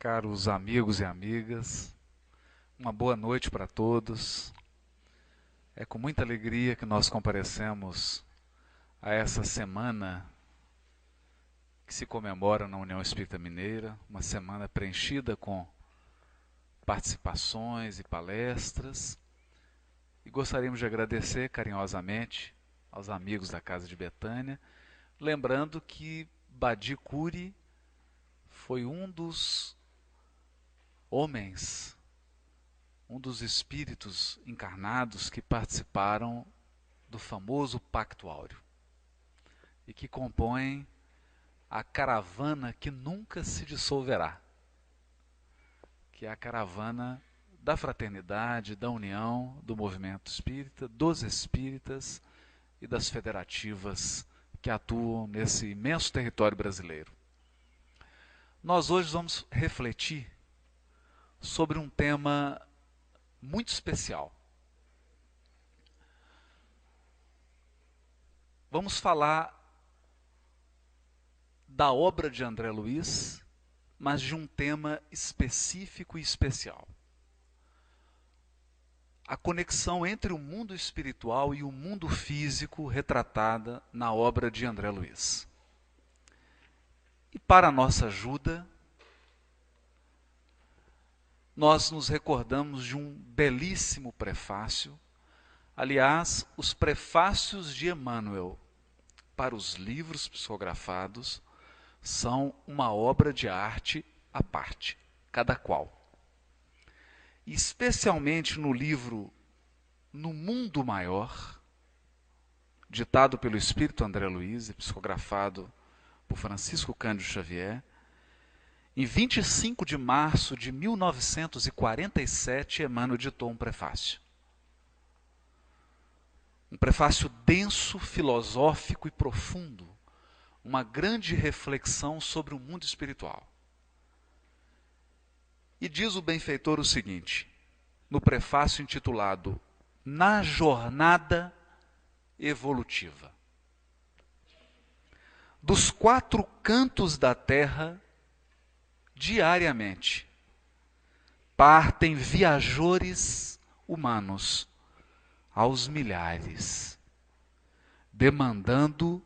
Caros amigos e amigas, uma boa noite para todos. É com muita alegria que nós comparecemos a essa semana que se comemora na União Espírita Mineira, uma semana preenchida com participações e palestras. E gostaríamos de agradecer carinhosamente aos amigos da Casa de Betânia, lembrando que Badi Curi foi um dos homens, um dos espíritos encarnados que participaram do famoso Pacto Áureo e que compõem a caravana que nunca se dissolverá, que é a caravana da fraternidade, da união, do movimento espírita, dos espíritas e das federativas que atuam nesse imenso território brasileiro. Nós hoje vamos refletir sobre um tema muito especial. Vamos falar da obra de André Luiz, mas de um tema específico e especial. A conexão entre o mundo espiritual e o mundo físico retratada na obra de André Luiz. E para a nossa ajuda, nós nos recordamos de um belíssimo prefácio. Aliás, os prefácios de Emmanuel para os livros psicografados são uma obra de arte à parte, cada qual. Especialmente no livro No Mundo Maior, ditado pelo Espírito André Luiz e psicografado por Francisco Cândido Xavier, em 25 de março de 1947, Emmanuel ditou um prefácio. Um prefácio denso, filosófico e profundo, uma grande reflexão sobre o mundo espiritual. E diz o benfeitor o seguinte, no prefácio intitulado Na Jornada Evolutiva. Dos quatro cantos da terra, diariamente, partem viajores humanos aos milhares, demandando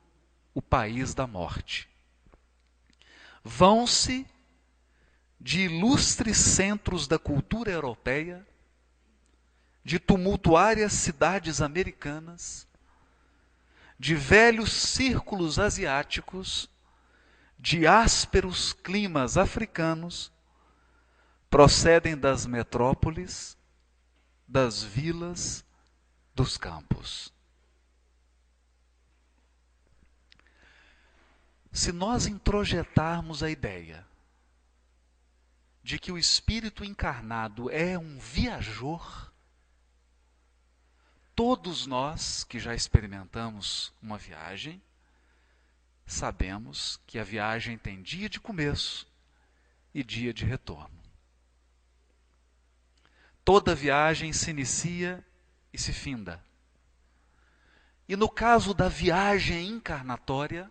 o país da morte. Vão-se de ilustres centros da cultura europeia, de tumultuárias cidades americanas, de velhos círculos asiáticos, de ásperos climas africanos, procedem das metrópoles, das vilas, dos campos. Se nós introjetarmos a ideia de que o espírito encarnado é um viajor, todos nós que já experimentamos uma viagem, sabemos que a viagem tem dia de começo e dia de retorno. Toda viagem se inicia e se finda. E no caso da viagem encarnatória,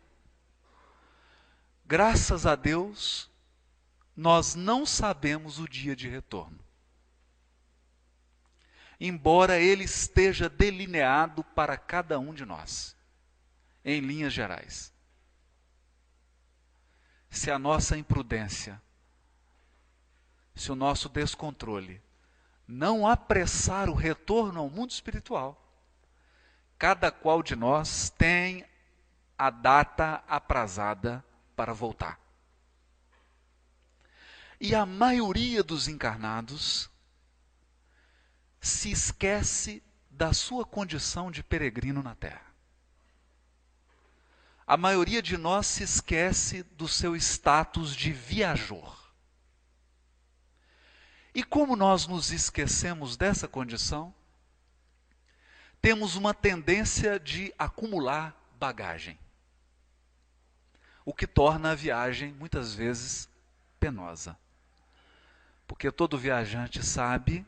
graças a Deus, nós não sabemos o dia de retorno. Embora ele esteja delineado para cada um de nós, em linhas gerais. Se a nossa imprudência, se o nosso descontrole não apressar o retorno ao mundo espiritual, cada qual de nós tem a data aprazada para voltar. E a maioria dos encarnados se esquece da sua condição de peregrino na Terra. A maioria de nós se esquece do seu status de viajor. E como nós nos esquecemos dessa condição, temos uma tendência de acumular bagagem, o que torna a viagem muitas vezes penosa. Porque todo viajante sabe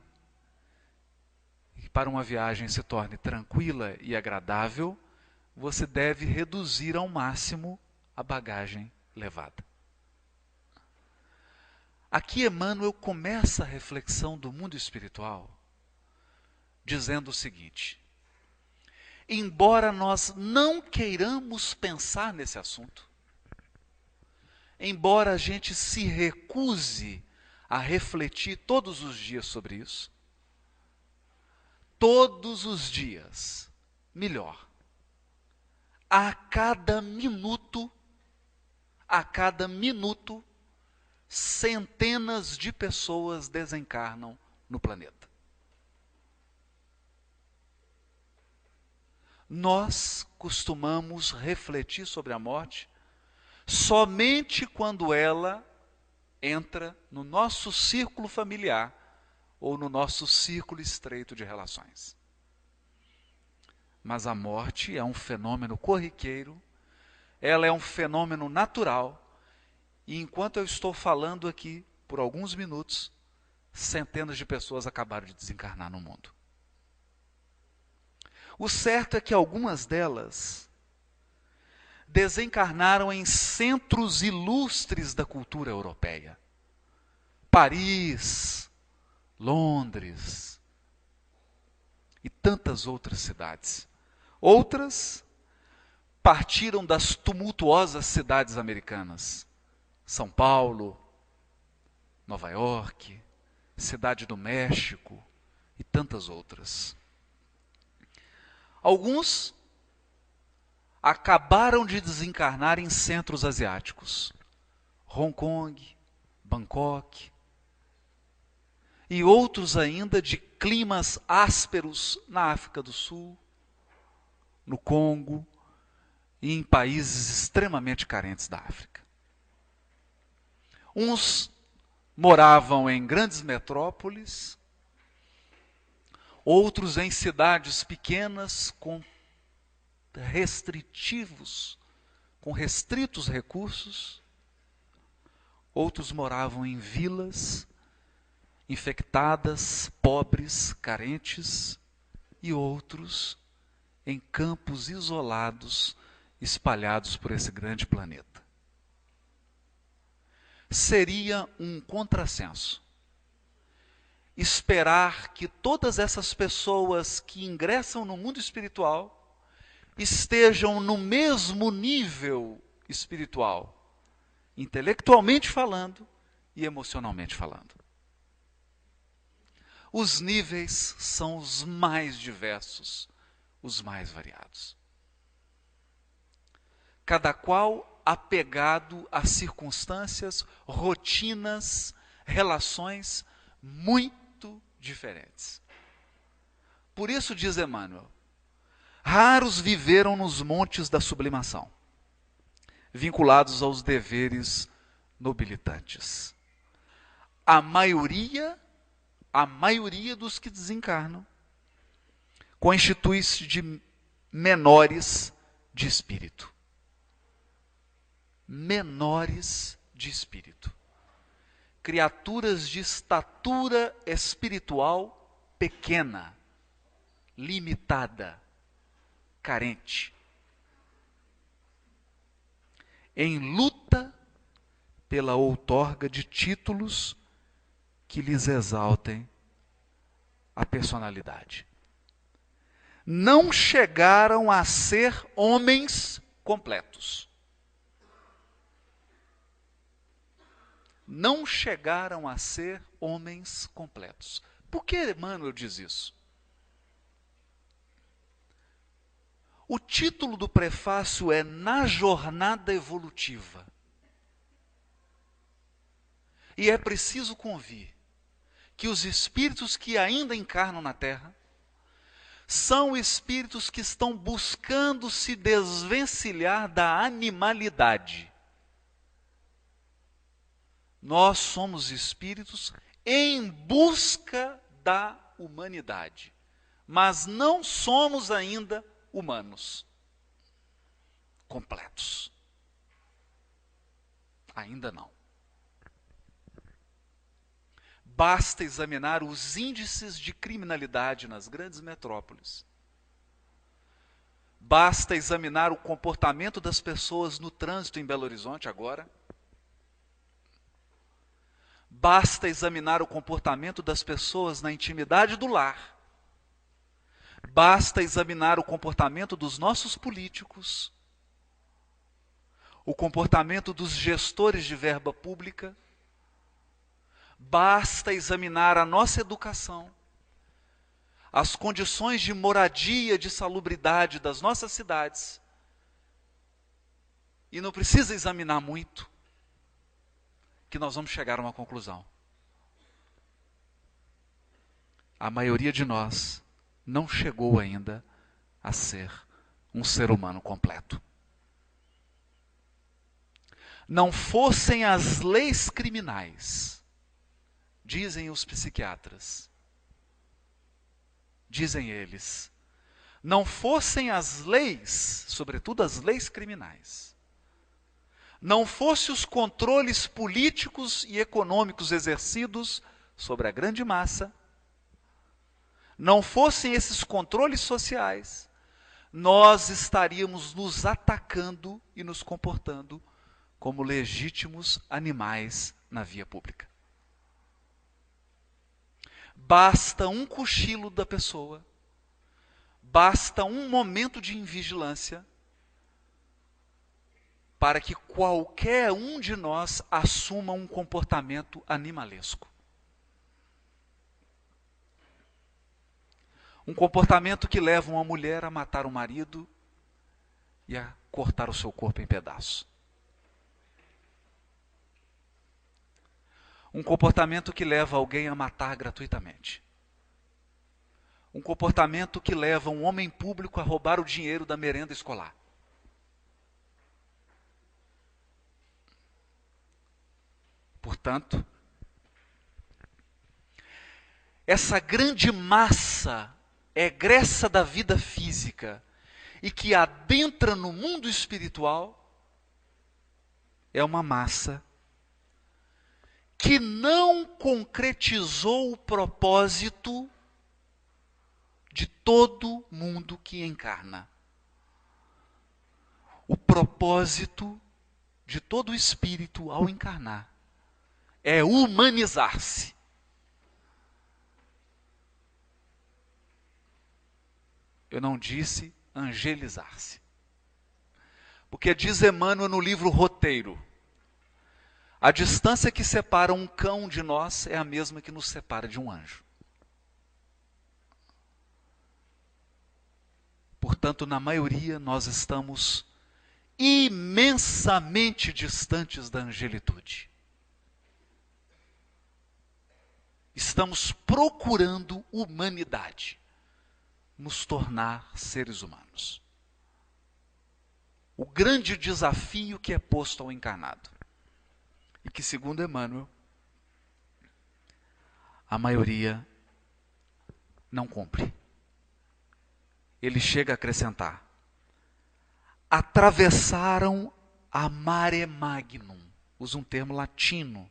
que para uma viagem se torne tranquila e agradável, você deve reduzir ao máximo a bagagem levada. Aqui Emmanuel começa a reflexão do mundo espiritual dizendo o seguinte: embora nós não queiramos pensar nesse assunto, embora a gente se recuse a refletir todos os dias sobre isso, todos os dias, melhor, a cada minuto, centenas de pessoas desencarnam no planeta. Nós costumamos refletir sobre a morte somente quando ela entra no nosso círculo familiar ou no nosso círculo estreito de relações. Mas a morte é um fenômeno corriqueiro, ela é um fenômeno natural, e enquanto eu estou falando aqui, por alguns minutos, centenas de pessoas acabaram de desencarnar no mundo. O certo é que algumas delas desencarnaram em centros ilustres da cultura europeia. Paris, Londres e tantas outras cidades. Outras partiram das tumultuosas cidades americanas. São Paulo, Nova York, Cidade do México e tantas outras. Alguns acabaram de desencarnar em centros asiáticos, Hong Kong, Bangkok, e outros ainda de climas ásperos na África do Sul, no Congo e em países extremamente carentes da África. Uns moravam em grandes metrópoles, outros em cidades pequenas com restritos recursos, outros moravam em vilas infectadas, pobres, carentes, e outros em campos isolados, espalhados por esse grande planeta. Seria um contrassenso esperar que todas essas pessoas que ingressam no mundo espiritual estejam no mesmo nível espiritual, intelectualmente falando e emocionalmente falando. Os níveis são os mais diversos, os mais variados. Cada qual apegado a circunstâncias, rotinas, relações muito diferentes. Por isso diz Emmanuel, raros viveram nos montes da sublimação, vinculados aos deveres nobilitantes. A maioria dos que desencarnam constitui-se de menores de espírito. Menores de espírito. Criaturas de estatura espiritual pequena, limitada, carente. Em luta pela outorga de títulos que lhes exaltem a personalidade. Não chegaram a ser homens completos. Não chegaram a ser homens completos. Por que Emmanuel diz isso? O título do prefácio é Na Jornada Evolutiva. E é preciso convir que os espíritos que ainda encarnam na Terra são espíritos que estão buscando se desvencilhar da animalidade. Nós somos espíritos em busca da humanidade, mas não somos ainda humanos completos. Ainda não. Basta examinar os índices de criminalidade nas grandes metrópoles. Basta examinar o comportamento das pessoas no trânsito em Belo Horizonte agora. Basta examinar o comportamento das pessoas na intimidade do lar. Basta examinar o comportamento dos nossos políticos, o comportamento dos gestores de verba pública. Basta examinar a nossa educação, as condições de moradia, de salubridade das nossas cidades. E não precisa examinar muito, que nós vamos chegar a uma conclusão. A maioria de nós não chegou ainda a ser um ser humano completo. Não fossem as leis criminais, dizem os psiquiatras, dizem eles, não fossem as leis, sobretudo as leis criminais, não fossem os controles políticos e econômicos exercidos sobre a grande massa, não fossem esses controles sociais, nós estaríamos nos atacando e nos comportando como legítimos animais na via pública. Basta um cochilo da pessoa, basta um momento de invigilância para que qualquer um de nós assuma um comportamento animalesco. Um comportamento que leva uma mulher a matar o marido e a cortar o seu corpo em pedaços. Um comportamento que leva alguém a matar gratuitamente. Um comportamento que leva um homem público a roubar o dinheiro da merenda escolar. Portanto, essa grande massa egressa da vida física e que adentra no mundo espiritual é uma massa que não concretizou o propósito de todo mundo que encarna. O propósito de todo espírito ao encarnar é humanizar-se. Eu não disse angelizar-se. Porque diz Emmanuel no livro Roteiro, a distância que separa um cão de nós é a mesma que nos separa de um anjo. Portanto, na maioria, nós estamos imensamente distantes da angelitude. Estamos procurando humanidade, nos tornar seres humanos. O grande desafio que é posto ao encarnado. E que, segundo Emmanuel, a maioria não cumpre. Ele chega a acrescentar: atravessaram a mare magnum, usa um termo latino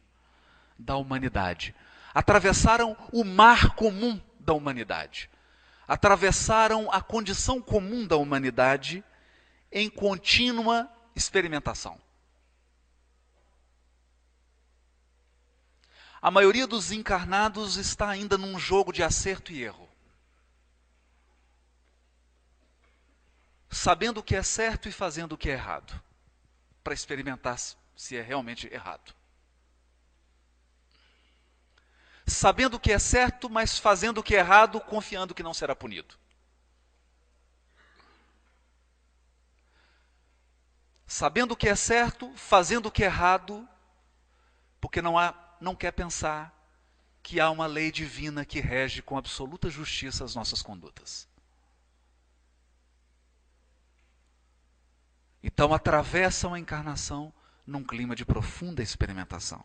da humanidade. Atravessaram o mar comum da humanidade. Atravessaram a condição comum da humanidade em contínua experimentação. A maioria dos encarnados está ainda num jogo de acerto e erro. Sabendo o que é certo e fazendo o que é errado, para experimentar se é realmente errado. Sabendo o que é certo, mas fazendo o que é errado, confiando que não será punido. Sabendo o que é certo, fazendo o que é errado, porque não quer pensar que há uma lei divina que rege com absoluta justiça as nossas condutas. Então atravessam a encarnação num clima de profunda experimentação.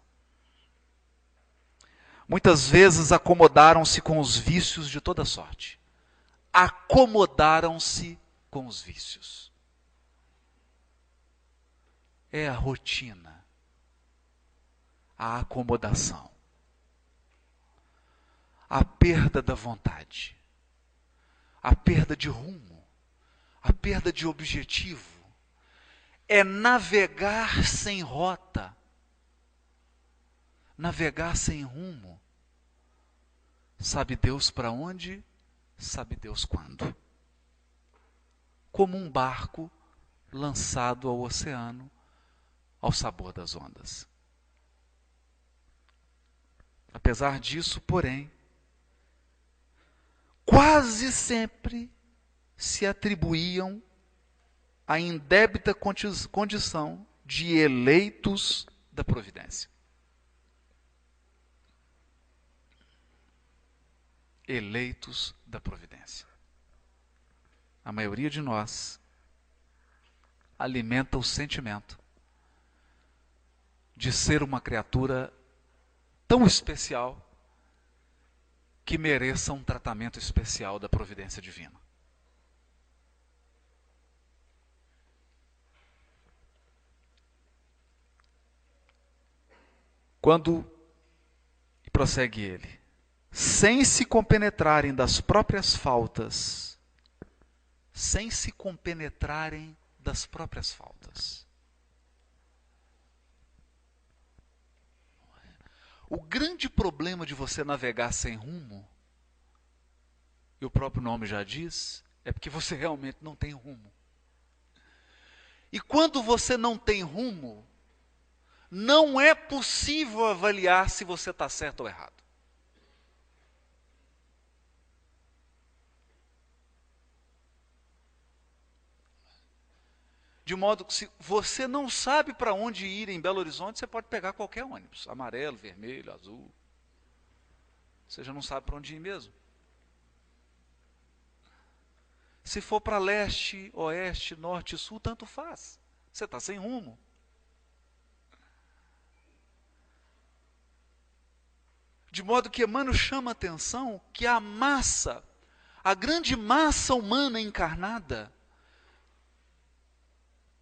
Muitas vezes acomodaram-se com os vícios de toda sorte. Acomodaram-se com os vícios. É a rotina, a acomodação, a perda da vontade, a perda de rumo, a perda de objetivo. É navegar sem rota, navegar sem rumo. Sabe Deus para onde, sabe Deus quando. Como um barco lançado ao oceano, ao sabor das ondas. Apesar disso, porém, quase sempre se atribuíam a indébita condição de eleitos da providência. Eleitos da providência. A maioria de nós alimenta o sentimento de ser uma criatura tão especial que mereça um tratamento especial da providência divina. Quando, e prossegue ele, sem se compenetrarem das próprias faltas, sem se compenetrarem das próprias faltas. O grande problema de você navegar sem rumo, e o próprio nome já diz, é porque você realmente não tem rumo. E quando você não tem rumo, não é possível avaliar se você está certo ou errado. De modo que se você não sabe para onde ir em Belo Horizonte, você pode pegar qualquer ônibus, amarelo, vermelho, azul. Você já não sabe para onde ir mesmo. Se for para leste, oeste, norte, sul, tanto faz. Você está sem rumo. De modo que Emmanuel chama a atenção que a massa, a grande massa humana encarnada,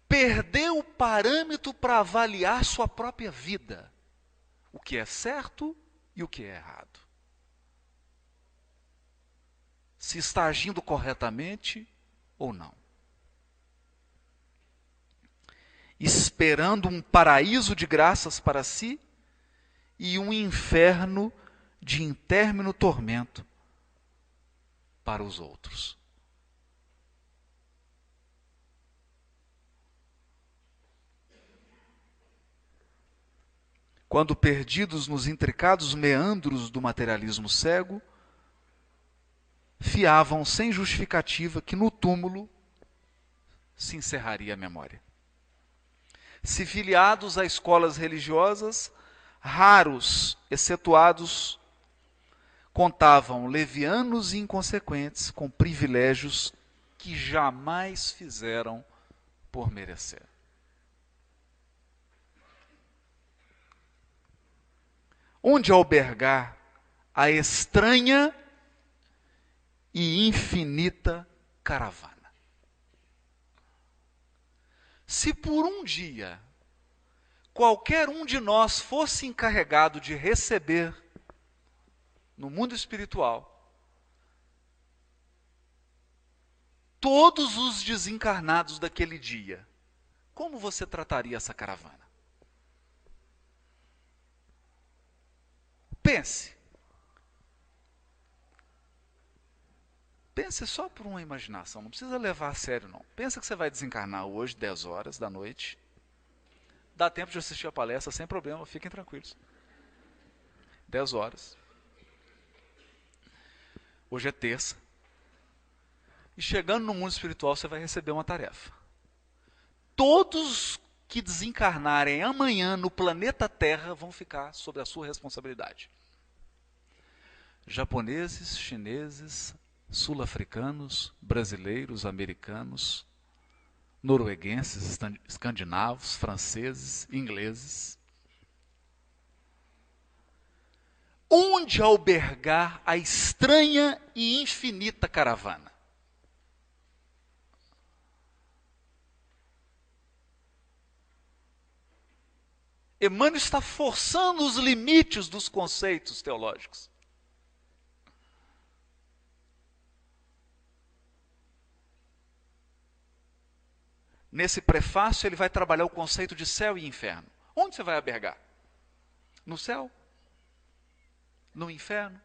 perdeu o parâmetro para avaliar sua própria vida. O que é certo e o que é errado. Se está agindo corretamente ou não. Esperando um paraíso de graças para si e um inferno de intérmino tormento para os outros. Quando perdidos nos intricados meandros do materialismo cego, fiavam sem justificativa que no túmulo se encerraria a memória. Se filiados a escolas religiosas, raros, excetuados, contavam levianos e inconsequentes com privilégios que jamais fizeram por merecer. Onde albergar a estranha e infinita caravana? Se por um dia qualquer um de nós fosse encarregado de receber no mundo espiritual todos os desencarnados daquele dia, como você trataria essa caravana? Pense. Pense só por uma imaginação, não precisa levar a sério não. Pensa que você vai desencarnar hoje, 10 horas da noite. Dá tempo de assistir a palestra sem problema, fiquem tranquilos. 10 horas. Hoje é terça. E chegando no mundo espiritual, você vai receber uma tarefa. Todos que desencarnarem amanhã no planeta Terra vão ficar sob a sua responsabilidade. Japoneses, chineses, sul-africanos, brasileiros, americanos, norueguenses, escandinavos, franceses, ingleses. Onde albergar a estranha e infinita caravana? Emmanuel está forçando os limites dos conceitos teológicos. Nesse prefácio, ele vai trabalhar o conceito de céu e inferno. Onde você vai albergar? No céu, no inferno.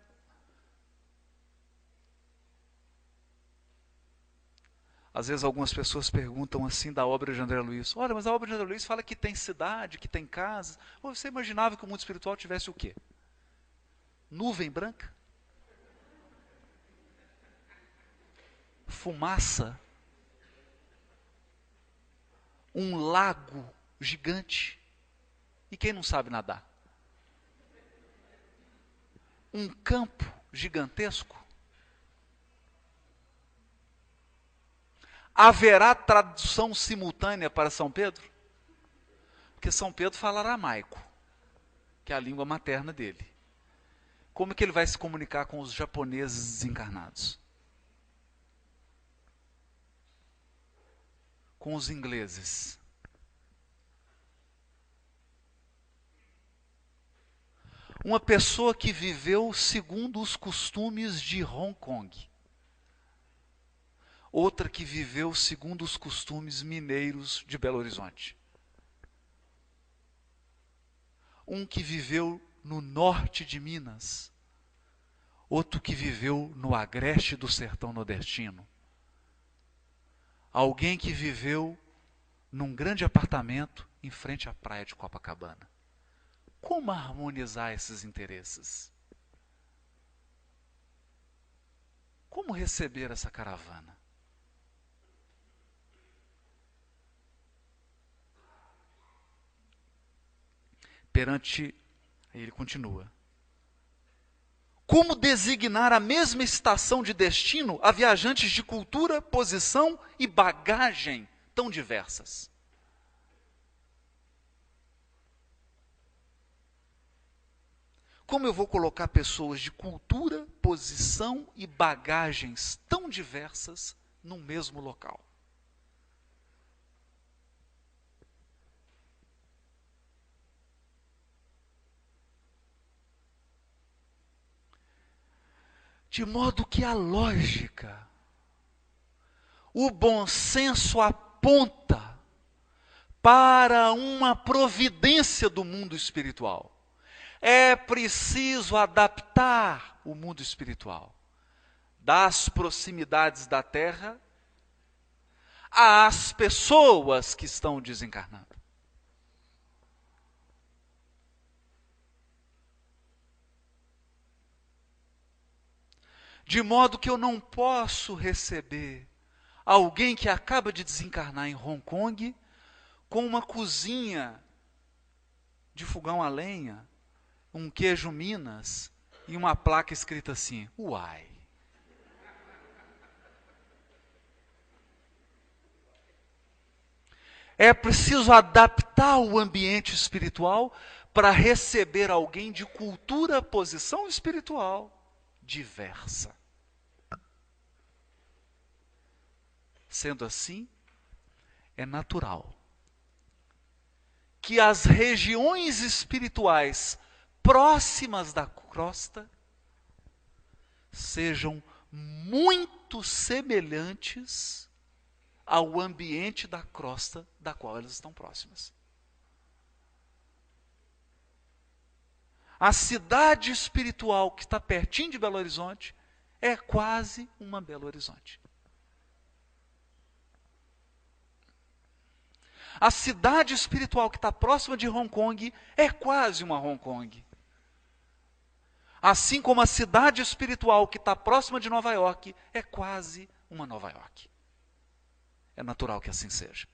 Às vezes algumas pessoas perguntam assim da obra de André Luiz: olha, mas a obra de André Luiz fala que tem cidade, que tem casa. Você imaginava que o mundo espiritual tivesse o quê? Nuvem branca? Fumaça? Um lago gigante? E quem não sabe nadar? Um campo gigantesco? Haverá tradução simultânea para São Pedro? Porque São Pedro fala aramaico, que é a língua materna dele. Como é que ele vai se comunicar com os japoneses desencarnados? Com os ingleses? Uma pessoa que viveu segundo os costumes de Hong Kong. Outra que viveu segundo os costumes mineiros de Belo Horizonte. Um que viveu no norte de Minas. Outro que viveu no agreste do sertão nordestino. Alguém que viveu num grande apartamento em frente à praia de Copacabana. Como harmonizar esses interesses? Como receber essa caravana? Perante, aí ele continua. Como designar a mesma estação de destino a viajantes de cultura, posição e bagagem tão diversas? Como eu vou colocar pessoas de cultura, posição e bagagens tão diversas no mesmo local? De modo que a lógica, o bom senso aponta para uma providência do mundo espiritual. É preciso adaptar o mundo espiritual das proximidades da Terra às pessoas que estão desencarnando. De modo que eu não posso receber alguém que acaba de desencarnar em Hong Kong com uma cozinha de fogão a lenha, um queijo Minas e uma placa escrita assim: uai. É preciso adaptar o ambiente espiritual para receber alguém de cultura, posição espiritual diversa. Sendo assim, é natural que as regiões espirituais próximas da crosta sejam muito semelhantes ao ambiente da crosta da qual elas estão próximas. A cidade espiritual que está pertinho de Belo Horizonte é quase uma Belo Horizonte. A cidade espiritual que está próxima de Hong Kong é quase uma Hong Kong. Assim como a cidade espiritual que está próxima de Nova York é quase uma Nova York. É natural que assim seja.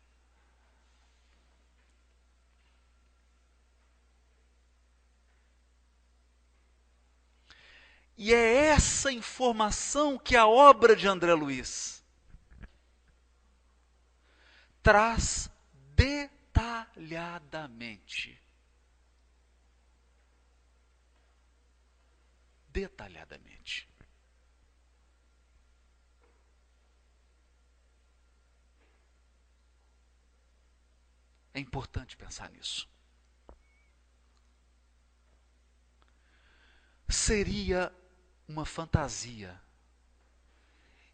E é essa informação que a obra de André Luiz traz detalhadamente. Detalhadamente. É importante pensar nisso. Seria uma fantasia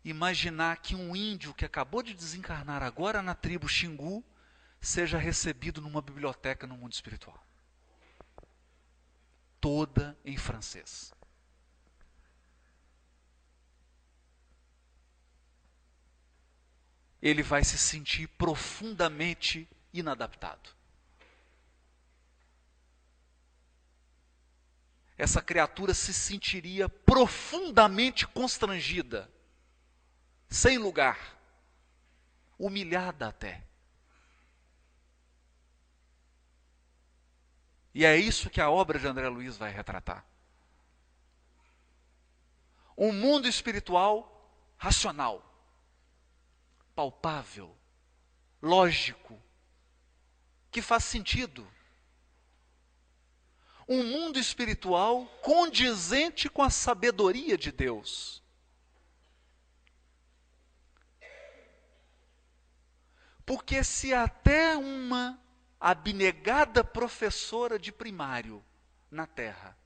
imaginar que um índio que acabou de desencarnar agora na tribo Xingu seja recebido numa biblioteca no mundo espiritual. Toda em francês. ele vai se sentir profundamente inadaptado. Essa criatura se sentiria profundamente constrangida, sem lugar, humilhada até. E é isso que a obra de André Luiz vai retratar. Um mundo espiritual racional, palpável, lógico, que faz sentido. Um mundo espiritual condizente com a sabedoria de Deus. Porque se até uma abnegada professora de primário na Terra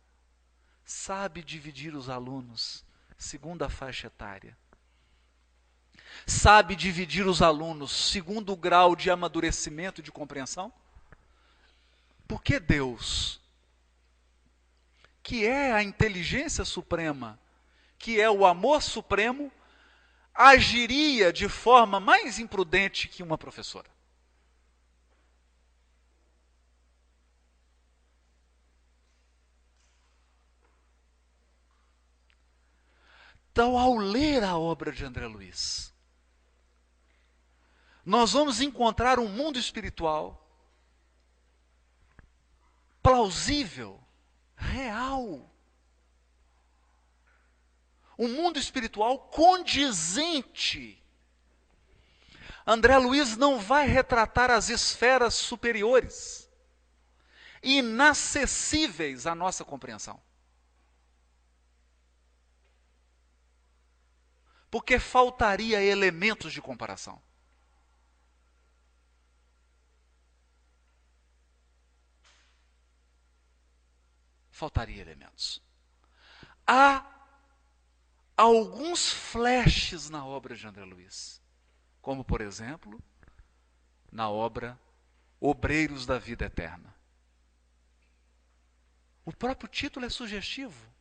sabe dividir os alunos segundo a faixa etária, sabe dividir os alunos segundo o grau de amadurecimento e de compreensão, por que Deus, que é a inteligência suprema, que é o amor supremo, agiria de forma mais imprudente que uma professora? Então, ao ler a obra de André Luiz, nós vamos encontrar um mundo espiritual plausível, real. Um mundo espiritual condizente. André Luiz não vai retratar as esferas superiores, inacessíveis à nossa compreensão. Porque faltaria elementos de comparação. Faltaria elementos. Há alguns flashes na obra de André Luiz, como, por exemplo, na obra Obreiros da Vida Eterna. O próprio título é sugestivo.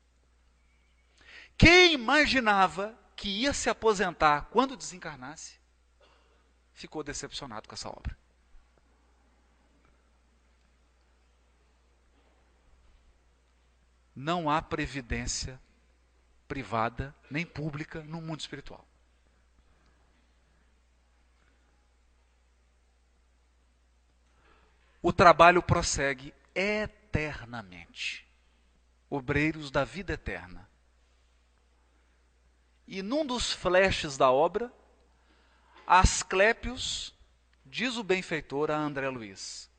Quem imaginava que ia se aposentar quando desencarnasse, ficou decepcionado com essa obra. Não há previdência privada nem pública no mundo espiritual. O trabalho prossegue eternamente. Obreiros da Vida Eterna. E num dos flashes da obra, Asclépios diz o benfeitor a André Luiz: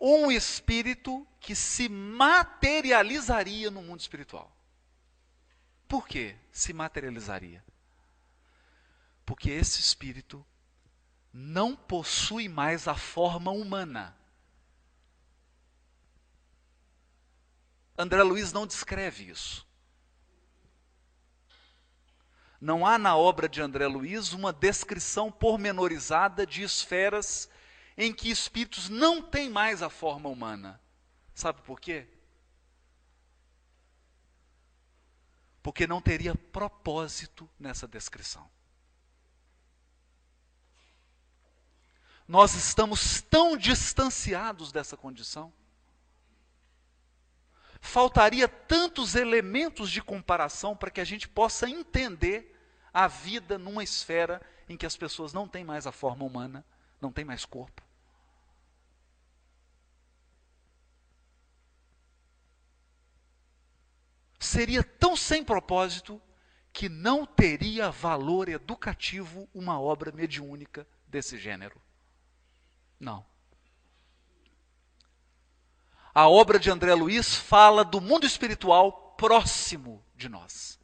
um espírito que se materializaria no mundo espiritual. Por que se materializaria? Porque esse espírito não possui mais a forma humana. André Luiz não descreve isso. Não há na obra de André Luiz uma descrição pormenorizada de esferas em que espíritos não têm mais a forma humana. Sabe por quê? Porque não teria propósito nessa descrição. Nós estamos tão distanciados dessa condição. Faltaria tantos elementos de comparação para que a gente possa entender a vida numa esfera em que as pessoas não têm mais a forma humana, não têm mais corpo. Seria tão sem propósito que não teria valor educativo uma obra mediúnica desse gênero. Não. A obra de André Luiz fala do mundo espiritual próximo de nós.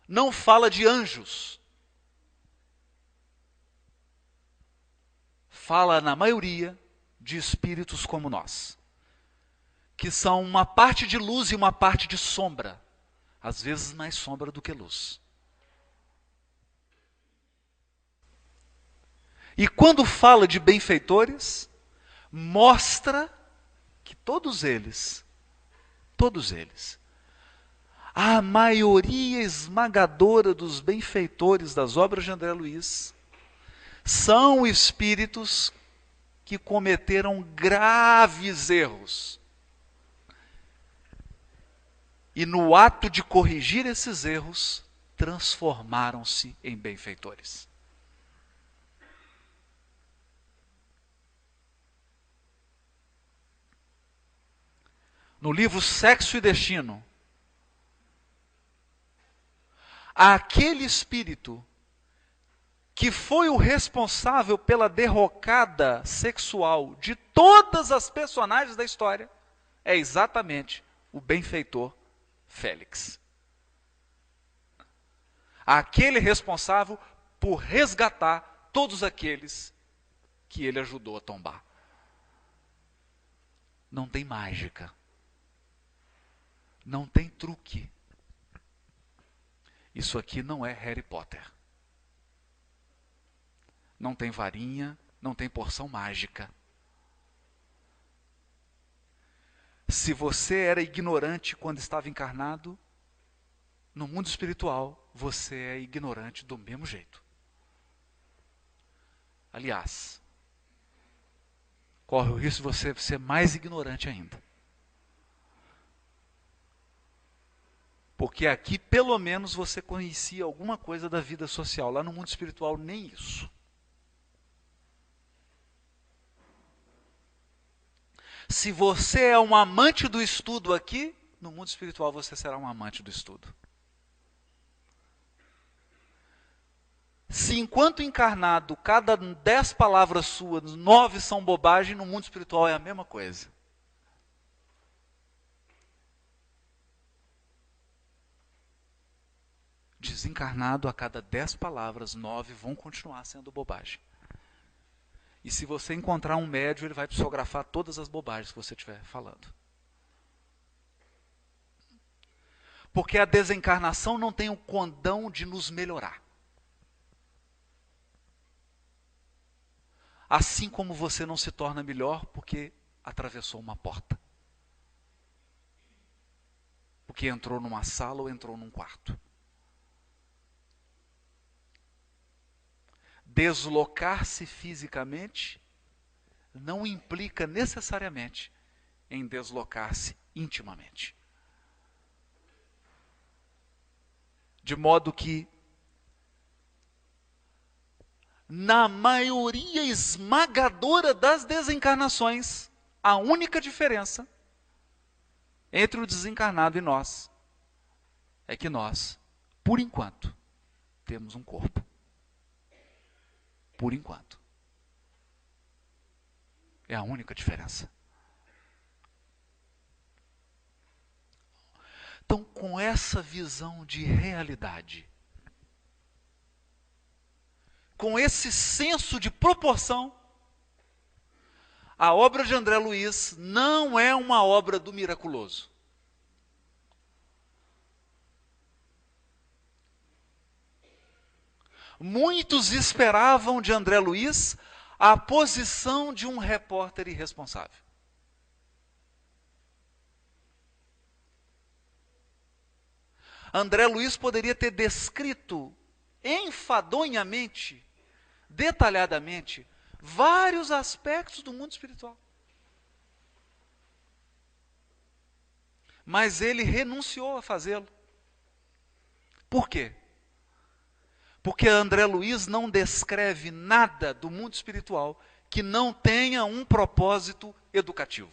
Não fala de anjos. Fala, na maioria, de espíritos como nós, que são uma parte de luz e uma parte de sombra, às vezes mais sombra do que luz. E quando fala de benfeitores, mostra que todos eles, A maioria esmagadora dos benfeitores das obras de André Luiz são espíritos que cometeram graves erros. E no ato de corrigir esses erros, transformaram-se em benfeitores. No livro Sexo e Destino, aquele espírito que foi o responsável pela derrocada sexual de todas as personagens da história é exatamente o benfeitor Félix. Aquele responsável por resgatar todos aqueles que ele ajudou a tombar. Não tem mágica. Não tem truque. Isso aqui não é Harry Potter. Não tem varinha, não tem porção mágica. Se você era ignorante quando estava encarnado, no mundo espiritual, você é ignorante do mesmo jeito. Aliás, corre o risco de você ser mais ignorante ainda. Porque aqui, pelo menos, você conhecia alguma coisa da vida social. Lá no mundo espiritual, nem isso. Se você é um amante do estudo aqui, no mundo espiritual você será um amante do estudo. Se enquanto encarnado, cada 10 palavras suas, 9 são bobagem, no mundo espiritual é a mesma coisa. Desencarnado, a cada 10 palavras, 9 vão continuar sendo bobagem. E se você encontrar um médium, ele vai psicografar todas as bobagens que você estiver falando. Porque a desencarnação não tem o condão de nos melhorar. Assim como você não se torna melhor porque atravessou uma porta. Porque entrou numa sala ou entrou num quarto. Deslocar-se fisicamente não implica necessariamente em deslocar-se intimamente. De modo que, na maioria esmagadora das desencarnações, a única diferença entre o desencarnado e nós é que nós, por enquanto, temos um corpo. Por enquanto. É a única diferença. Então, com essa visão de realidade, com esse senso de proporção, a obra de André Luiz não é uma obra do miraculoso. Muitos esperavam de André Luiz a posição de um repórter irresponsável. André Luiz poderia ter descrito enfadonhamente, detalhadamente, vários aspectos do mundo espiritual. Mas ele renunciou a fazê-lo. Por quê? Porque André Luiz não descreve nada do mundo espiritual que não tenha um propósito educativo.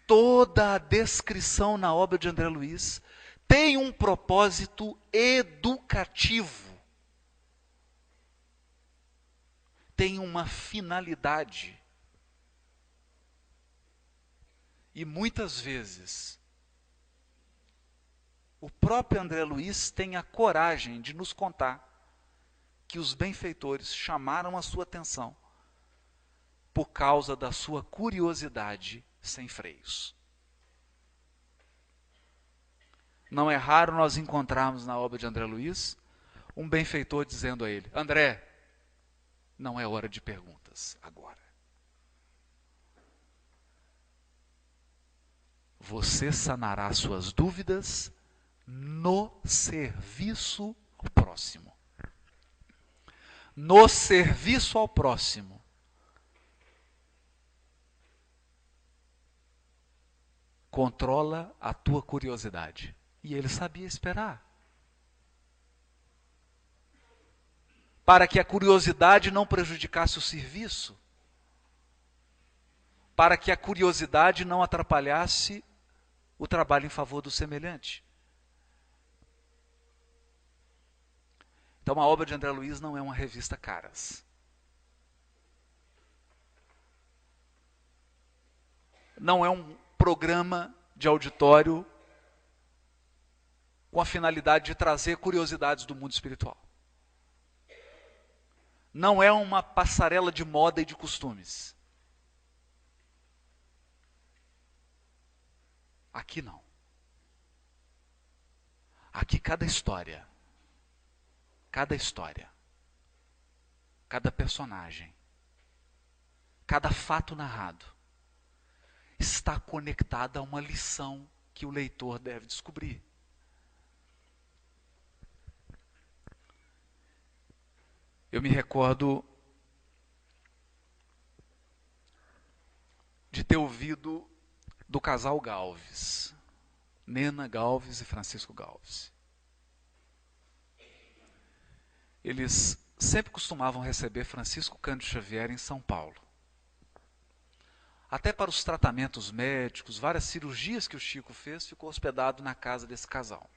Toda a descrição na obra de André Luiz tem um propósito educativo. Tem uma finalidade. E muitas vezes, o próprio André Luiz tem a coragem de nos contar que os benfeitores chamaram a sua atenção por causa da sua curiosidade sem freios. Não é raro nós encontrarmos na obra de André Luiz um benfeitor dizendo a ele: André, não é hora de perguntas agora. você sanará suas dúvidas no serviço ao próximo. No serviço ao próximo. Controla a tua curiosidade. E ele sabia esperar. Para que a curiosidade não prejudicasse o serviço. Para que a curiosidade não atrapalhasse o trabalho em favor do semelhante. Então, a obra de André Luiz não é uma revista caras. Não é um programa de auditório com a finalidade de trazer curiosidades do mundo espiritual. Não é uma passarela de moda e de costumes. Aqui não. Aqui cada história, cada personagem, cada fato narrado está conectada a uma lição que o leitor deve descobrir. Eu me recordo de ter ouvido do casal Galves, Nena Galves e Francisco Galves. Eles sempre costumavam receber Francisco Cândido Xavier em São Paulo. Até para os tratamentos médicos, várias cirurgias que o Chico fez, ficou hospedado na casa desse casal.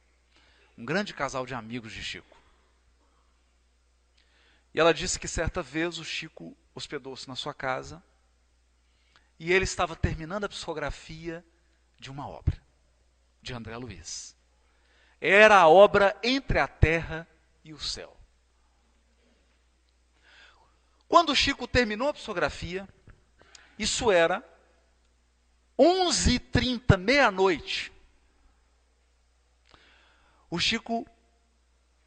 Um grande casal de amigos de Chico. E ela disse que certa vez o Chico hospedou-se na sua casa e ele estava terminando a psicografia de uma obra, de André Luiz. Era a obra Entre a Terra e o Céu. Quando o Chico terminou a psicografia, isso era 11h30, meia-noite. O Chico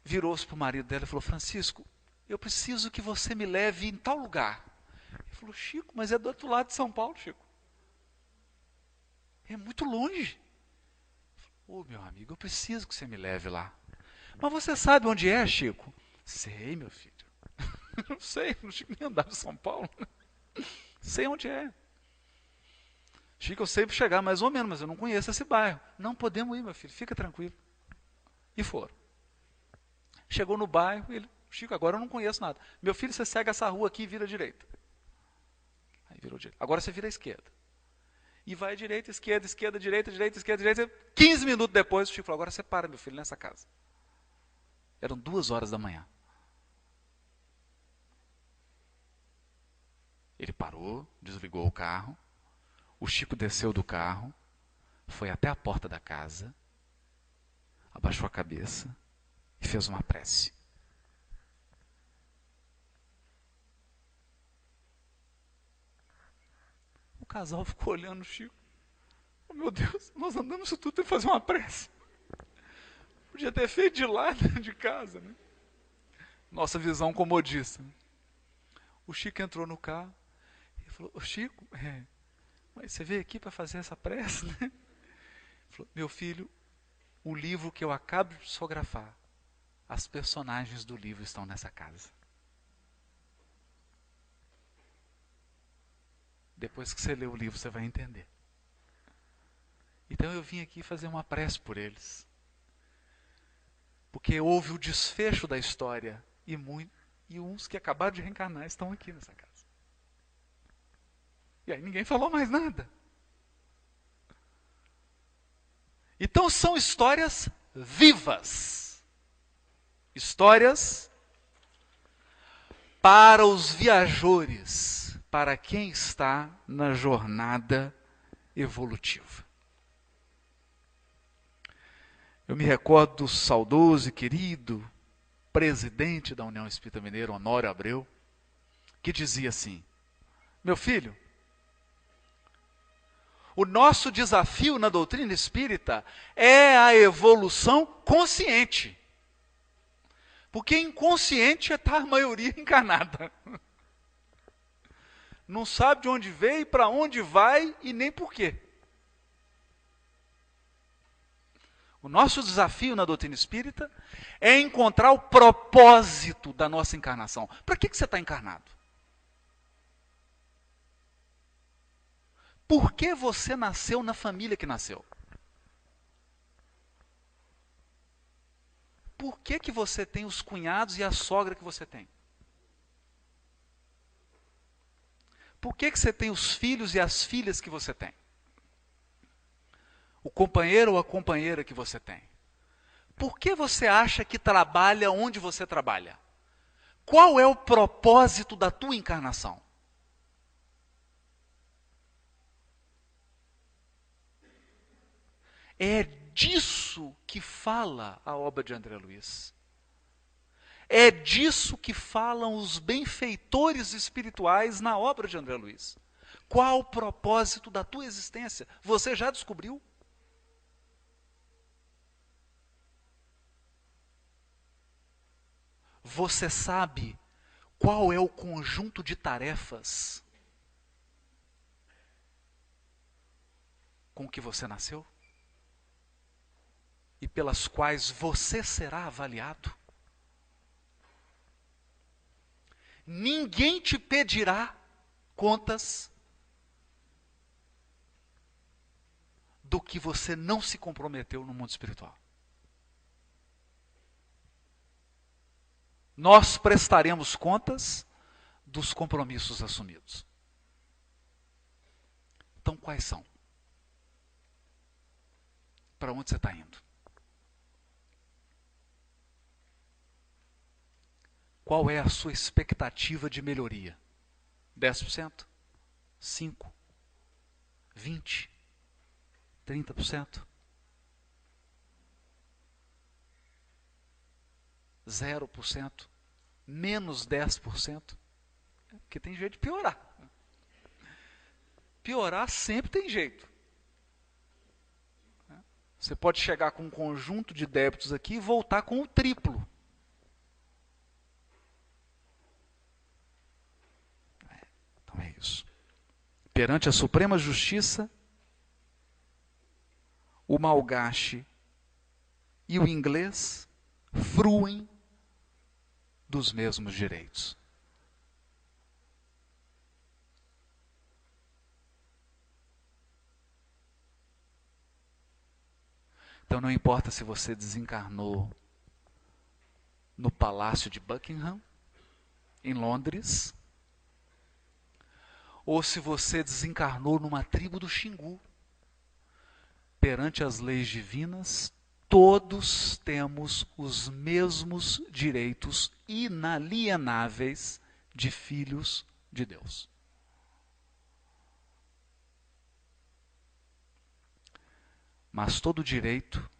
virou-se para o marido dela e falou: Francisco, eu preciso que você me leve em tal lugar. Ele falou: Chico, mas é do outro lado de São Paulo, Chico. É muito longe. Ô, meu amigo, eu preciso que você me leve lá. Mas você sabe onde é, Chico? Sei, meu filho. Não sei, o Chico nem andava em São Paulo. Sei onde é. Chico, eu sei chegar mais ou menos, mas eu não conheço esse bairro. Não podemos ir, meu filho, fica tranquilo. E foram. Chegou no bairro, ele: Chico, agora eu não conheço nada. Meu filho, você segue essa rua aqui e vira à direita. Aí virou direita. Agora você vira à esquerda. E vai à direita, esquerda, esquerda, direita, direita, esquerda, direita. 15 minutos depois, o Chico falou: agora você para, meu filho, nessa casa. Eram 2h da manhã. Ele parou, desligou o carro. O Chico desceu do carro, foi até a porta da casa, abaixou a cabeça e fez uma prece. O casal ficou olhando o Chico. Oh, meu Deus, nós andamos isso tudo para fazer uma prece. Podia ter feito de lá, de casa, né? Nossa visão comodista. O Chico entrou no carro e falou: ô Chico, mas você veio aqui para fazer essa prece, né? Ele falou: meu filho, o livro que eu acabo de psicografar, as personagens do livro estão nessa casa. Depois que você lê o livro, você vai entender. Então eu vim aqui fazer uma prece por eles. Porque houve o desfecho da história e uns que acabaram de reencarnar estão aqui nessa casa. E aí ninguém falou mais nada. Então são histórias vivas. Histórias para os viajores, para quem está na jornada evolutiva. Eu me recordo do saudoso e querido presidente da União Espírita Mineira, Honório Abreu, que dizia assim: meu filho, o nosso desafio na doutrina espírita é a evolução consciente. Porque inconsciente está a maioria encarnada. Não sabe de onde veio, para onde vai e nem por quê. O nosso desafio na doutrina espírita é encontrar o propósito da nossa encarnação. Para que você está encarnado? Por que você nasceu na família que nasceu? Por que você tem os cunhados e a sogra que você tem? Por que você tem os filhos e as filhas que você tem? O companheiro ou a companheira que você tem? Por que você acha que trabalha onde você trabalha? Qual é o propósito da tua encarnação? É disso que fala a obra de André Luiz. É disso que falam os benfeitores espirituais na obra de André Luiz. Qual o propósito da tua existência? Você já descobriu? Você sabe qual é o conjunto de tarefas com que você nasceu? E pelas quais você será avaliado? Ninguém te pedirá contas do que você não se comprometeu no mundo espiritual. Nós prestaremos contas dos compromissos assumidos. Então, quais são? Para onde você está indo? Qual é a sua expectativa de melhoria? 10%? 5%? 20%? 30%? 0%? Menos 10%? Porque tem jeito de piorar. Piorar sempre tem jeito. Você pode chegar com um conjunto de débitos aqui e voltar com o triplo. Então é isso. Perante a Suprema Justiça, o malgache e o inglês fruem dos mesmos direitos. Então não importa se você desencarnou no Palácio de Buckingham, em Londres, ou se você desencarnou numa tribo do Xingu. Perante as leis divinas, todos temos os mesmos direitos inalienáveis de filhos de Deus. Mas todo direito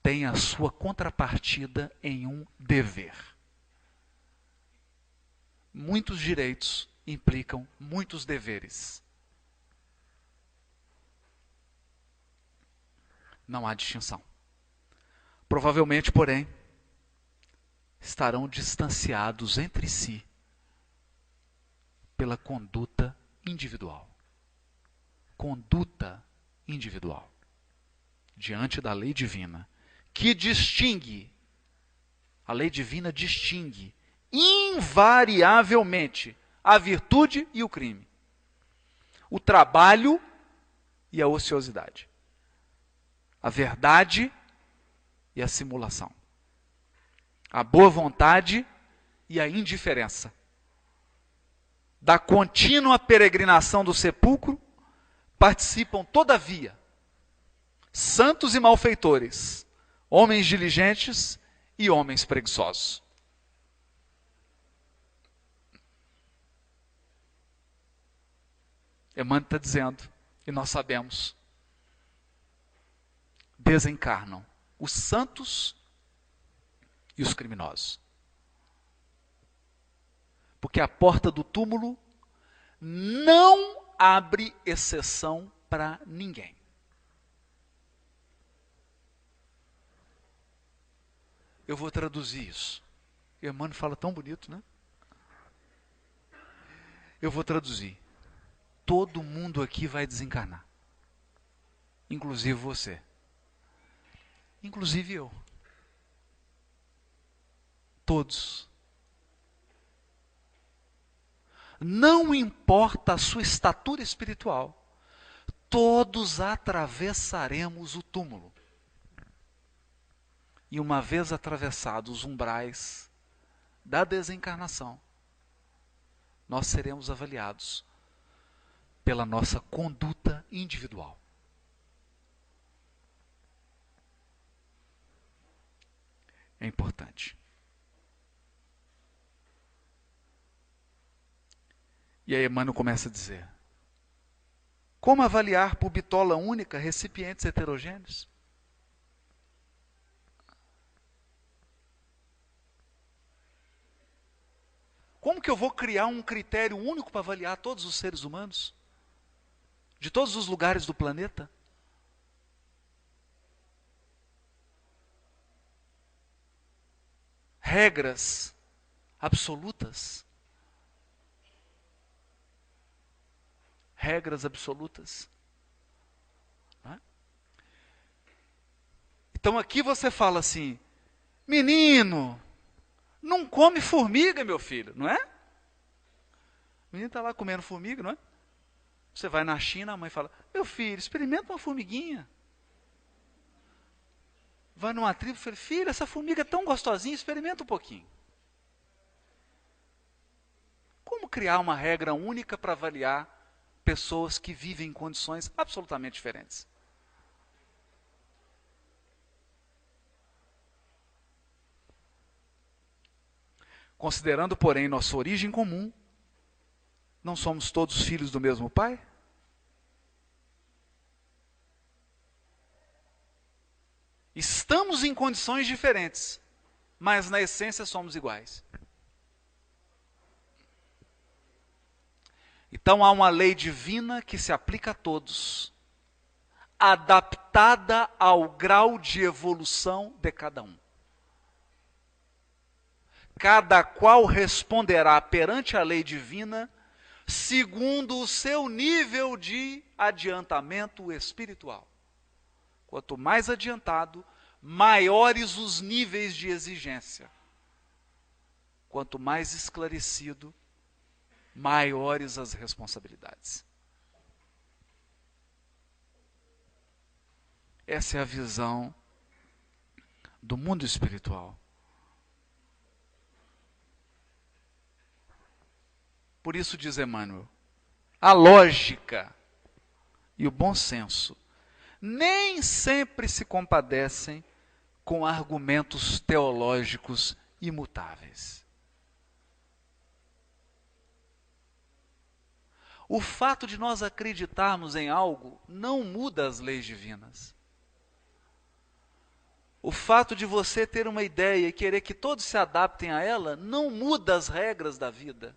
tem a sua contrapartida em um dever. Muitos direitos implicam muitos deveres. Não há distinção. Provavelmente, porém, estarão distanciados entre si pela conduta individual. Conduta individual. Diante da lei divina, que distingue, a lei divina distingue invariavelmente a virtude e o crime, o trabalho e a ociosidade, a verdade e a simulação, a boa vontade e a indiferença. Da contínua peregrinação do sepulcro participam, todavia, santos e malfeitores, homens diligentes e homens preguiçosos. Emmanuel está dizendo, e nós sabemos, desencarnam os santos e os criminosos. Porque a porta do túmulo não abre exceção para ninguém. Eu vou traduzir isso. Emmanuel fala tão bonito, né? Eu vou traduzir. Todo mundo aqui vai desencarnar. Inclusive você. inclusive eu. Todos. Não importa a sua estatura espiritual, todos atravessaremos o túmulo. E uma vez atravessados os umbrais da desencarnação, nós seremos avaliados pela nossa conduta individual. É importante. E aí Emmanuel começa a dizer: como avaliar por bitola única recipientes heterogêneos? Como que eu vou criar um critério único para avaliar todos os seres humanos? De todos os lugares do planeta? Regras absolutas? Regras absolutas? Não é? Então aqui você fala assim: menino, não come formiga, meu filho, não é? O menino está lá comendo formiga, não é? Você vai na China, a mãe fala: meu filho, experimenta uma formiguinha. Vai numa tribo e fala: filho, essa formiga é tão gostosinha, experimenta um pouquinho. Como criar uma regra única para avaliar pessoas que vivem em condições absolutamente diferentes? Considerando, porém, nossa origem comum, não somos todos filhos do mesmo Pai? Estamos em condições diferentes, mas na essência somos iguais. Então há uma lei divina que se aplica a todos, adaptada ao grau de evolução de cada um. Cada qual responderá perante a lei divina segundo o seu nível de adiantamento espiritual. Quanto mais adiantado, maiores os níveis de exigência. Quanto mais esclarecido, maiores as responsabilidades. Essa é a visão do mundo espiritual. Por isso diz Emmanuel, a lógica e o bom senso nem sempre se compadecem com argumentos teológicos imutáveis. O fato de nós acreditarmos em algo não muda as leis divinas. O fato de você ter uma ideia e querer que todos se adaptem a ela não muda as regras da vida.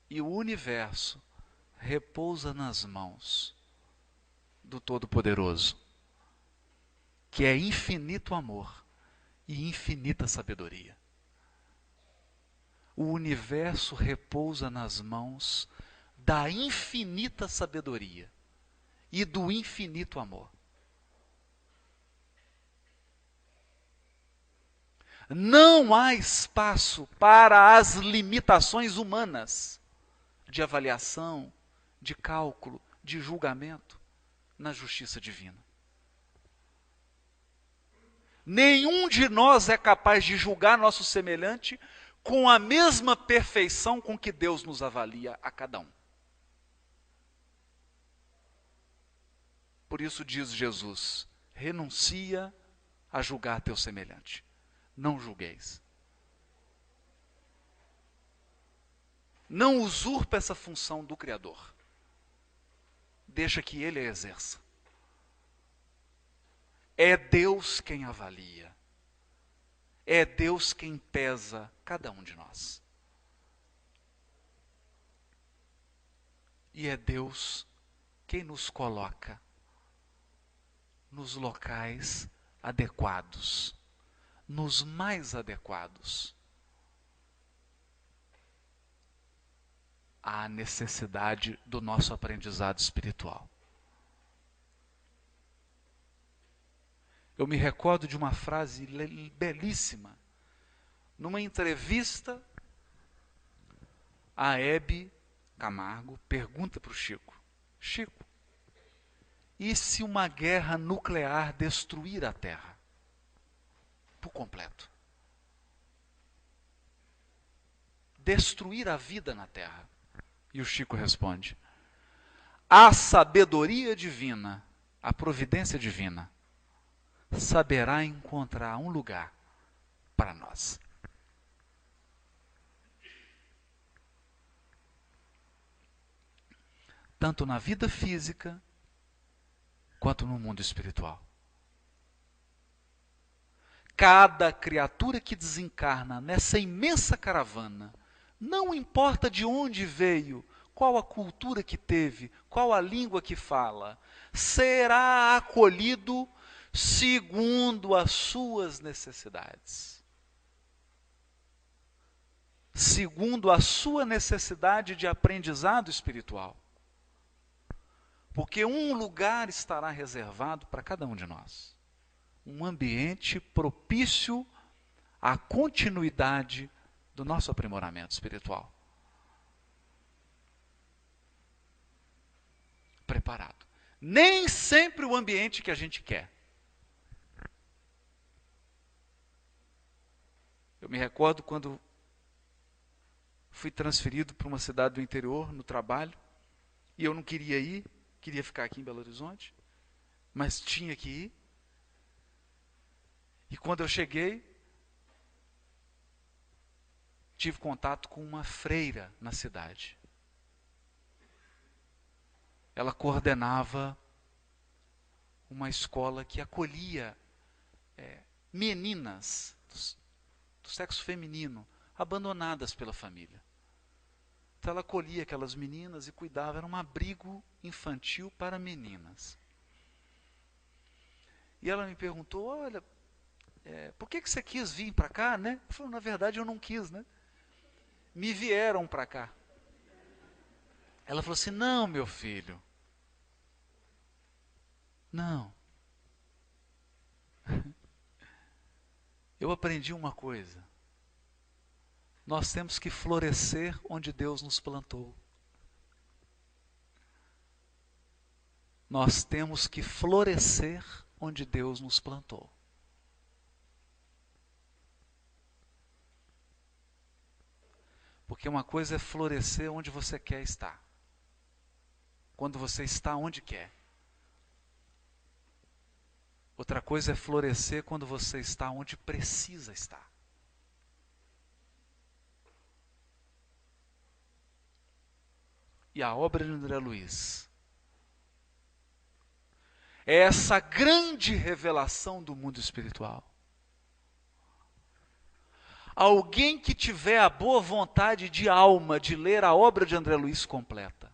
E o universo repousa nas mãos do Todo-Poderoso, que é infinito amor e infinita sabedoria. O universo repousa nas mãos da infinita sabedoria e do infinito amor. Não há espaço para as limitações humanas de avaliação, de cálculo, de julgamento na justiça divina. Nenhum de nós é capaz de julgar nosso semelhante com a mesma perfeição com que Deus nos avalia a cada um. Por isso diz Jesus: renuncia a julgar teu semelhante. Não julgueis. Não usurpa essa função do Criador. Deixa que Ele a exerça. É Deus quem avalia. É Deus quem pesa cada um de nós. E é Deus quem nos coloca nos locais adequados, nos mais adequados à necessidade do nosso aprendizado espiritual. Eu me recordo de uma frase belíssima. Numa entrevista, a Hebe Camargo pergunta para o Chico: Chico, e se uma guerra nuclear destruir a Terra por completo? Destruir a vida na Terra? E o Chico responde: a sabedoria divina, a providência divina, saberá encontrar um lugar para nós. Tanto na vida física, quanto no mundo espiritual. Cada criatura que desencarna nessa imensa caravana, não importa de onde veio, qual a cultura que teve, qual a língua que fala, será acolhido segundo as suas necessidades. Segundo a sua necessidade de aprendizado espiritual. Porque um lugar estará reservado para cada um de nós. Um ambiente propício à continuidade do nosso aprimoramento espiritual. Preparado. Nem sempre o ambiente que a gente quer. Eu me recordo quando fui transferido para uma cidade do interior, no trabalho, e eu não queria ir, queria ficar aqui em Belo Horizonte, mas tinha que ir. E quando eu cheguei, tive contato com uma freira na cidade. Ela coordenava uma escola que acolhia meninas do sexo feminino, abandonadas pela família. Então ela acolhia aquelas meninas e cuidava, era um abrigo infantil para meninas. E ela me perguntou: olha, por que você quis vir para cá, né? Eu falei: na verdade eu não quis, né? Me vieram para cá. Ela falou assim: não, meu filho, não. Eu aprendi uma coisa. Nós temos que florescer onde Deus nos plantou. Nós temos que florescer onde Deus nos plantou. Porque uma coisa é florescer onde você quer estar. Quando você está onde quer. Outra coisa é florescer quando você está onde precisa estar. E a obra de André Luiz é essa grande revelação do mundo espiritual. Alguém que tiver a boa vontade de alma de ler a obra de André Luiz completa,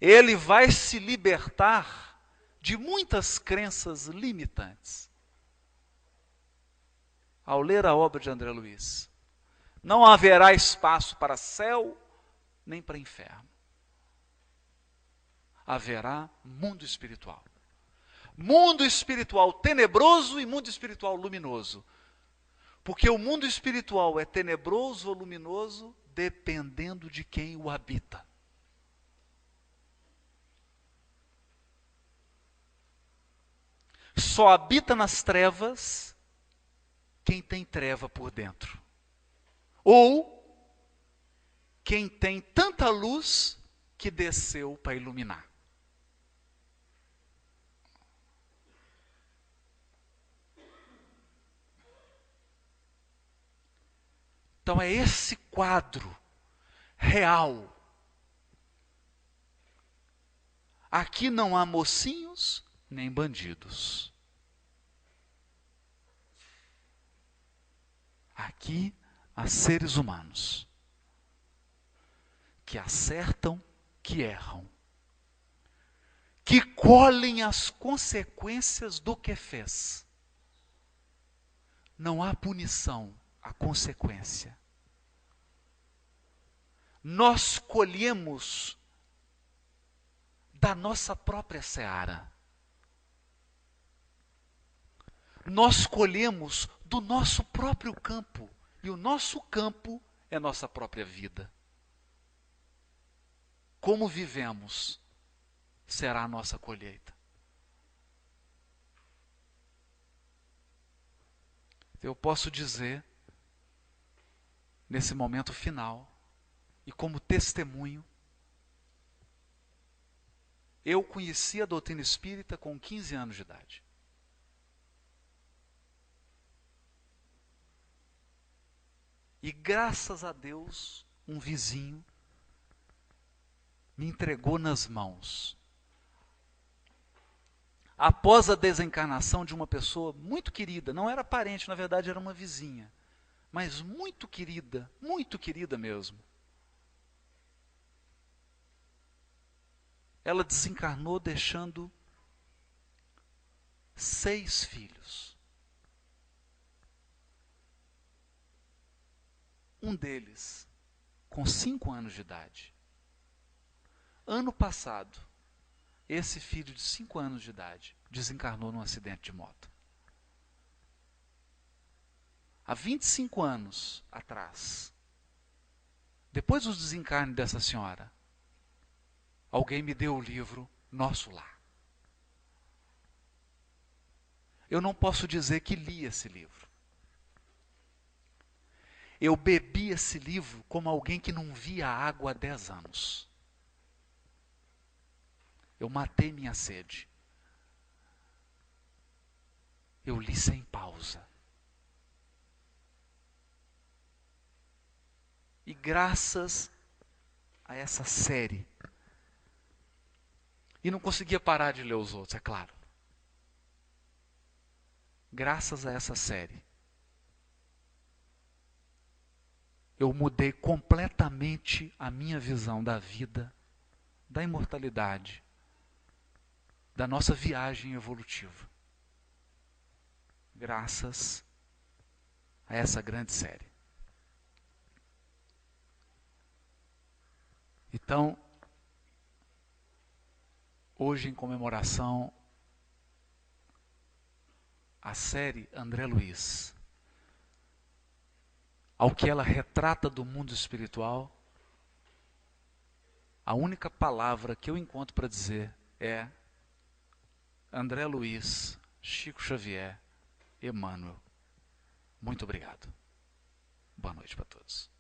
ele vai se libertar de muitas crenças limitantes. Ao ler a obra de André Luiz, não haverá espaço para céu nem para inferno. Haverá mundo espiritual. Mundo espiritual tenebroso e mundo espiritual luminoso. Porque o mundo espiritual é tenebroso ou luminoso dependendo de quem o habita. Só habita nas trevas quem tem treva por dentro. Ou quem tem tanta luz que desceu para iluminar. Então é esse quadro real. Aqui não há mocinhos nem bandidos. Aqui há seres humanos que acertam, que erram, que colhem as consequências do que fez. Não há punição, há consequência. Nós colhemos da nossa própria seara. Nós colhemos do nosso próprio campo. E o nosso campo é nossa própria vida. Como vivemos será a nossa colheita. Eu posso dizer, nesse momento final, e como testemunho, eu conheci a doutrina espírita com 15 anos de idade. E graças a Deus, um vizinho me entregou nas mãos. Após a desencarnação de uma pessoa muito querida, não era parente, na verdade era uma vizinha, mas muito querida mesmo. Ela desencarnou deixando 6 filhos. Um deles com 5 anos de idade. Ano passado, esse filho de 5 anos de idade desencarnou num acidente de moto. Há 25 anos atrás, depois do desencarne dessa senhora, alguém me deu o livro Nosso Lar. Eu não posso dizer que li esse livro. Eu bebi esse livro como alguém que não via água há 10 anos. Eu matei minha sede. Eu li sem pausa. E graças a essa série, e não conseguia parar de ler os outros, é claro. Graças a essa série, eu mudei completamente a minha visão da vida, da imortalidade, da nossa viagem evolutiva. Graças a essa grande série. Então, hoje em comemoração à série André Luiz, ao que ela retrata do mundo espiritual, a única palavra que eu encontro para dizer é André Luiz, Chico Xavier, Emmanuel. Muito obrigado. Boa noite para todos.